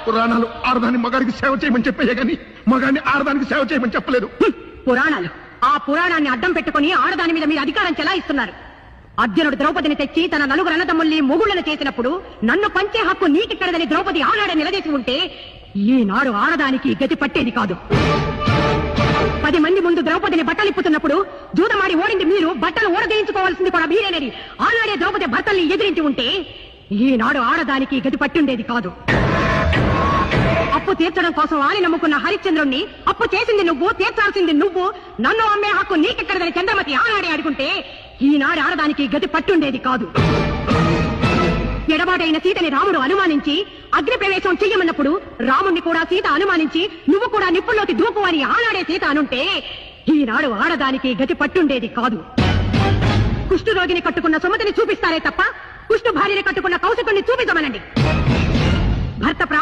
పురాణాలు ఆడదాన్ని మగాడికి సేవ చేయమని చెప్పాయే గాని మగాడిని ఆడదానికి సేవ చేయమని చెప్పలేదు. పురాణాలు ఆ పురాణాన్ని అడ్డం పెట్టుకుని ఆడదాని మీద మీరు అధికారం చెలాయిస్తున్నారు. అర్జునుడు ద్రౌపదిని తెచ్చి తన నలుగురు అన్నదమ్ముల్ని మొగుళ్ళను చేసినప్పుడు నన్ను పంచే హక్కు నీకిక్కడదని ద్రౌపది ఆనాడే నిలదీసి ఉంటే ఈనాడు ఆడదానికి గతి పట్టేది కాదు. 10 మంది ముందు ద్రౌపదిని బట్టలిప్పుతున్నప్పుడు జూదమాడి ఓడింది మీరు, బట్టలు ఊడదీయించుకోవాల్సింది కూడా మీరేనని ఆనాడే ద్రౌపది భర్తల్ని ఎదిరించి ఉంటే ఈనాడు ఆడదానికి గతి పట్టుండేది కాదు. అప్పు తీర్చడం కోసం ఆని నమ్ముకున్న హరిశ్చంద్రుణ్ణి అప్పు చేసింది నువ్వు, తీర్చాల్సింది నువ్వు, నన్ను అమ్మే హక్కు నీకెక్కడదని చంద్రమతి ఆనాడే అడుగుంటే ఈనాడు ఆడదానికి గతి పట్టుండేది కాదు. ఎడబాటైన సీతని రాముడు అనుమానించి అగ్ని ప్రవేశం చెయ్యమన్నప్పుడు రాముణ్ణి కూడా సీత అనుమానించి నువ్వు కూడా నిప్పుల్లోకి దూకు అని ఆనాడే సీత అనుంటే ఈనాడు ఆడదానికి గతి పట్టుండేది కాదు. కుష్ఠరోగిని కట్టుకున్న సుమతిని చూపిస్తారే తప్ప కుష్ఠు భార్యని కట్టుకున్న కౌశికుణ్ణి చూపించమనండి. భర్త